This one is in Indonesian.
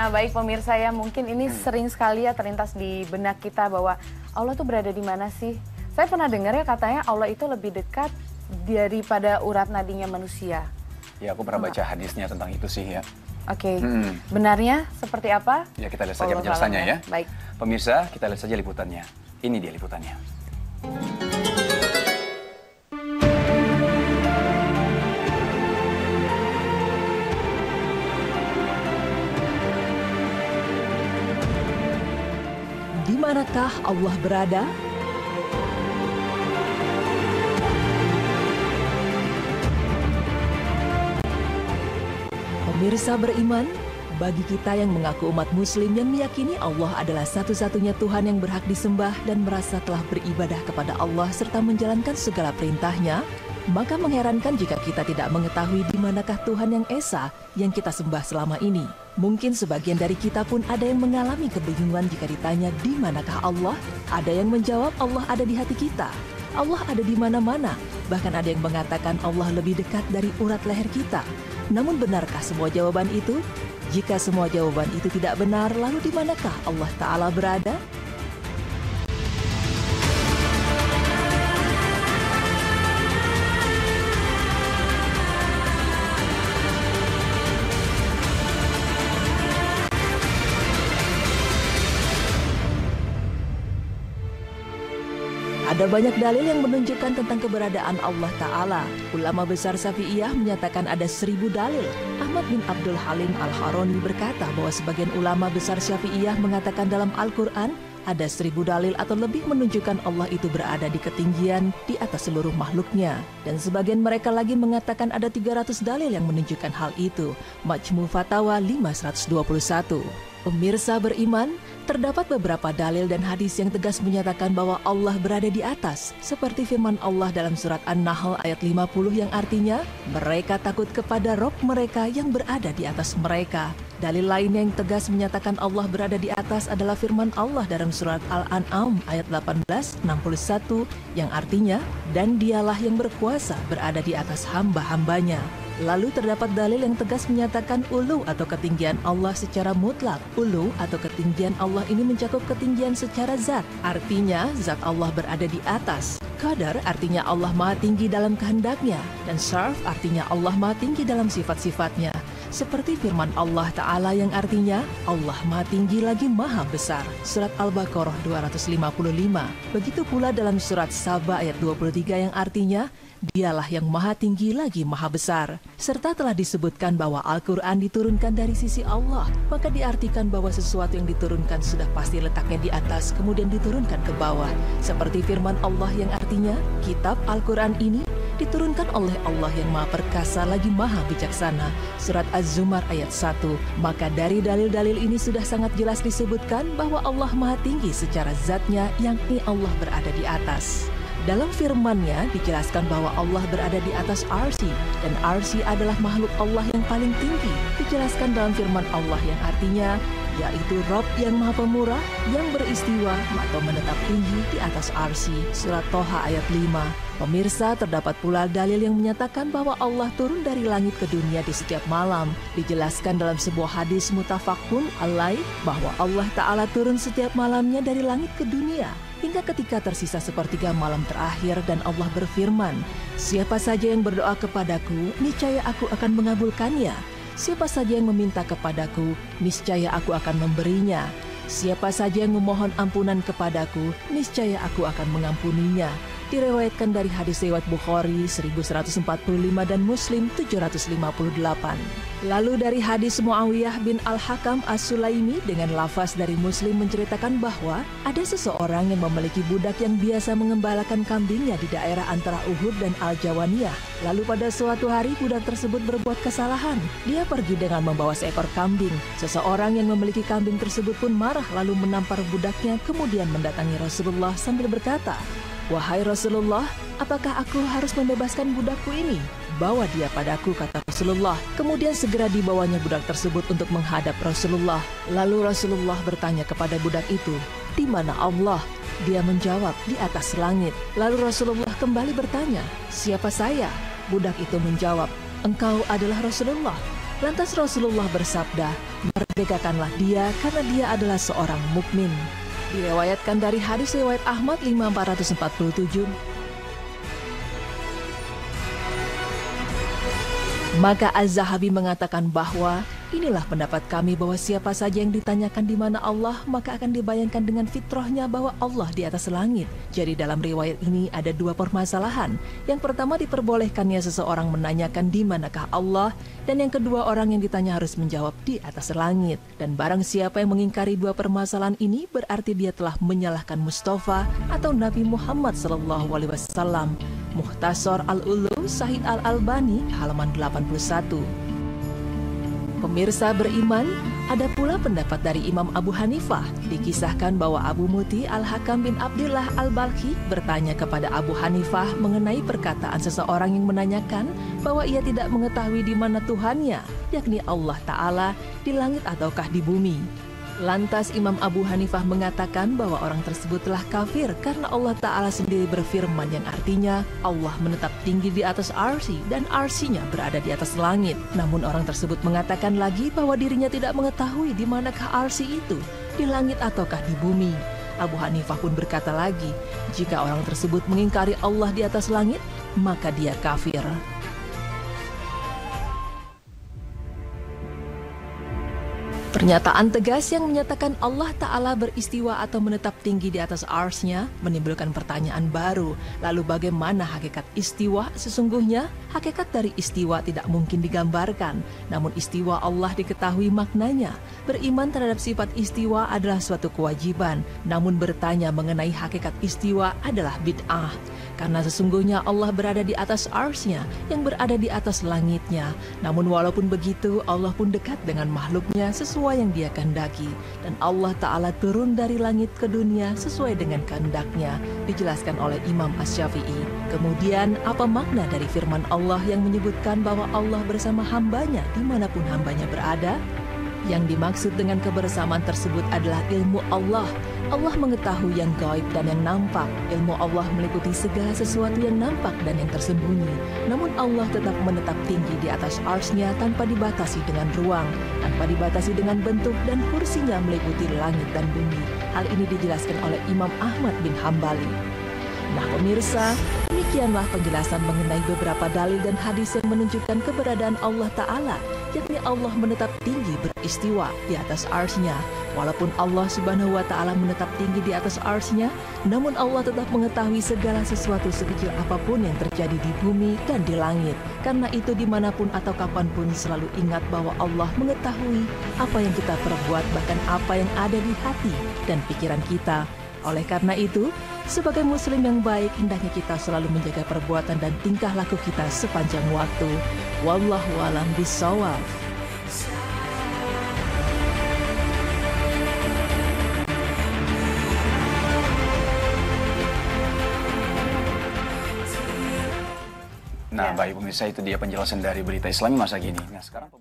Nah, baik pemirsa ya, mungkin ini sering sekali ya terlintas di benak kita bahwa Allah tuh berada di mana sih? Saya pernah dengar ya katanya Allah itu lebih dekat daripada urat nadinya manusia. Ya, aku pernah baca hadisnya tentang itu sih ya. Oke, benarnya seperti apa? Ya, kita lihat saja penjelasannya ya. Baik. Pemirsa, kita lihat saja liputannya. Ini dia liputannya. Di manakah Allah berada? Pemirsa beriman, bagi kita yang mengaku umat muslim yang meyakini Allah adalah satu-satunya Tuhan yang berhak disembah dan merasa telah beribadah kepada Allah serta menjalankan segala perintahnya, maka mengherankan jika kita tidak mengetahui di manakah Tuhan yang Esa yang kita sembah selama ini. Mungkin sebagian dari kita pun ada yang mengalami kebingungan jika ditanya di manakah Allah. Ada yang menjawab Allah ada di hati kita. Allah ada di mana-mana. Bahkan ada yang mengatakan Allah lebih dekat dari urat leher kita. Namun benarkah semua jawaban itu? Jika semua jawaban itu tidak benar, lalu di manakah Allah Ta'ala berada? Ada banyak dalil yang menunjukkan tentang keberadaan Allah Ta'ala. Ulama besar Syafi'iyah menyatakan ada 1000 dalil. Ahmad bin Abdul Halim Al-Haroni berkata bahwa sebagian ulama besar Syafi'iyah mengatakan dalam Al-Quran ada 1000 dalil atau lebih menunjukkan Allah itu berada di ketinggian di atas seluruh makhluknya. Dan sebagian mereka lagi mengatakan ada 300 dalil yang menunjukkan hal itu. Majmu' Fatawa 521. Pemirsa beriman, terdapat beberapa dalil dan hadis yang tegas menyatakan bahwa Allah berada di atas, seperti firman Allah dalam surat An-Nahl ayat 50 yang artinya, mereka takut kepada Rob mereka yang berada di atas mereka. Dalil lainnya yang tegas menyatakan Allah berada di atas adalah firman Allah dalam surat Al-An'am ayat 1861 yang artinya, dan dialah yang berkuasa berada di atas hamba-hambanya. Lalu terdapat dalil yang tegas menyatakan ulu atau ketinggian Allah secara mutlak. Ulu atau ketinggian Allah ini mencakup ketinggian secara zat. Artinya zat Allah berada di atas. Qadar artinya Allah maha tinggi dalam kehendaknya. Dan syarf artinya Allah maha tinggi dalam sifat-sifatnya. Seperti firman Allah Ta'ala yang artinya Allah maha tinggi lagi maha besar. Surat Al-Baqarah 255. Begitu pula dalam surat Saba ayat 23 yang artinya Dialah yang maha tinggi lagi maha besar. Serta telah disebutkan bahwa Al-Quran diturunkan dari sisi Allah, maka diartikan bahwa sesuatu yang diturunkan sudah pasti letaknya di atas kemudian diturunkan ke bawah. Seperti firman Allah yang artinya, kitab Al-Quran ini diturunkan oleh Allah yang maha perkasa lagi maha bijaksana. Surat Az-Zumar ayat 1. Maka dari dalil-dalil ini sudah sangat jelas disebutkan bahwa Allah maha tinggi secara zatnya, yakni Allah berada di atas. Dalam firman-Nya dijelaskan bahwa Allah berada di atas Arsy dan Arsy adalah makhluk Allah yang paling tinggi. Dijelaskan dalam firman Allah yang artinya yaitu Rob yang maha pemurah yang beristiwa atau menetap tinggi di atas Arsy. Surat Toha ayat 5. Pemirsa, terdapat pula dalil yang menyatakan bahwa Allah turun dari langit ke dunia di setiap malam. Dijelaskan dalam sebuah hadis mutafaqun alaih bahwa Allah Ta'ala turun setiap malamnya dari langit ke dunia hingga ketika tersisa sepertiga malam terakhir dan Allah berfirman, siapa saja yang berdoa kepadaku, niscaya aku akan mengabulkannya. Siapa saja yang meminta kepadaku, niscaya aku akan memberinya. Siapa saja yang memohon ampunan kepadaku, niscaya aku akan mengampuninya. Direwayatkan dari hadis riwayat Bukhari 1145 dan Muslim 758. Lalu dari hadis Muawiyah bin Al-Hakam As-Sulaimi dengan lafaz dari Muslim menceritakan bahwa ada seseorang yang memiliki budak yang biasa mengembalakan kambingnya di daerah antara Uhud dan Al-Jawaniyah. Lalu pada suatu hari budak tersebut berbuat kesalahan. Dia pergi dengan membawa seekor kambing. Seseorang yang memiliki kambing tersebut pun marah lalu menampar budaknya kemudian mendatangi Rasulullah sambil berkata, "Wahai Rasulullah, apakah aku harus membebaskan budakku ini?" "Bawa dia padaku," kata Rasulullah. Kemudian segera dibawanya budak tersebut untuk menghadap Rasulullah. Lalu Rasulullah bertanya kepada budak itu, "Di mana Allah?" Dia menjawab, "Di atas langit." Lalu Rasulullah kembali bertanya, "Siapa saya?" Budak itu menjawab, "Engkau adalah Rasulullah." Lantas Rasulullah bersabda, merdekakanlah dia karena dia adalah seorang mukmin. Direwayatkan dari hadis riwayat Ahmad 5447. Maka Az-Zahabi mengatakan bahwa inilah pendapat kami bahwa siapa saja yang ditanyakan di mana Allah, maka akan dibayangkan dengan fitrahnya bahwa Allah di atas langit. Jadi dalam riwayat ini ada dua permasalahan. Yang pertama, diperbolehkannya seseorang menanyakan di manakah Allah, dan yang kedua, orang yang ditanya harus menjawab di atas langit. Dan barang siapa yang mengingkari dua permasalahan ini, berarti dia telah menyalahkan Mustafa atau Nabi Muhammad SAW. Mukhtasar Al-Ulum Syahid Al-Albani halaman 81. Pemirsa beriman, ada pula pendapat dari Imam Abu Hanifah. Dikisahkan bahwa Abu Muti Al-Hakam bin Abdillah Al-Balkhi bertanya kepada Abu Hanifah mengenai perkataan seseorang yang menanyakan bahwa ia tidak mengetahui di mana Tuhannya, yakni Allah Ta'ala, di langit ataukah di bumi. Lantas Imam Abu Hanifah mengatakan bahwa orang tersebut telah kafir karena Allah Ta'ala sendiri berfirman yang artinya Allah menetap tinggi di atas arsy dan arsinya berada di atas langit. Namun orang tersebut mengatakan lagi bahwa dirinya tidak mengetahui di manakah arsy itu, di langit ataukah di bumi. Abu Hanifah pun berkata lagi, jika orang tersebut mengingkari Allah di atas langit, maka dia kafir. Pernyataan tegas yang menyatakan Allah Ta'ala beristiwa atau menetap tinggi di atas arsy-Nya menimbulkan pertanyaan baru. Lalu bagaimana hakikat istiwa sesungguhnya? Hakikat dari istiwa tidak mungkin digambarkan, namun istiwa Allah diketahui maknanya. Beriman terhadap sifat istiwa adalah suatu kewajiban, namun bertanya mengenai hakikat istiwa adalah bid'ah. Karena sesungguhnya Allah berada di atas arsy-Nya yang berada di atas langitnya. Namun walaupun begitu, Allah pun dekat dengan makhluknya sesuai yang dia kehendaki. Dan Allah Ta'ala turun dari langit ke dunia sesuai dengan kehendaknya, dijelaskan oleh Imam Asy-Syafi'i. Kemudian, apa makna dari firman Allah yang menyebutkan bahwa Allah bersama hambanya dimanapun hambanya berada? Yang dimaksud dengan kebersamaan tersebut adalah ilmu Allah. Allah mengetahui yang gaib dan yang nampak. Ilmu Allah meliputi segala sesuatu yang nampak dan yang tersembunyi. Namun Allah tetap menetap tinggi di atas arsy-Nya tanpa dibatasi dengan ruang, tanpa dibatasi dengan bentuk, dan kursinya meliputi langit dan bumi. Hal ini dijelaskan oleh Imam Ahmad bin Hambali. Nah pemirsa, demikianlah penjelasan mengenai beberapa dalil dan hadis yang menunjukkan keberadaan Allah Ta'ala, yakni Allah menetap tinggi beristiwa di atas arsy-Nya. Walaupun Allah Subhanahu wa Ta'ala menetap tinggi di atas arsy-Nya, namun Allah tetap mengetahui segala sesuatu sekecil apapun yang terjadi di bumi dan di langit. Karena itu dimanapun atau kapanpun selalu ingat bahwa Allah mengetahui apa yang kita perbuat, bahkan apa yang ada di hati dan pikiran kita. Oleh karena itu, sebagai muslim yang baik, hendaknya kita selalu menjaga perbuatan dan tingkah laku kita sepanjang waktu. Wallahu a'lam bishawab. Nah, baik pemirsa, itu dia penjelasan dari berita Islami masa kini. Nah, sekarang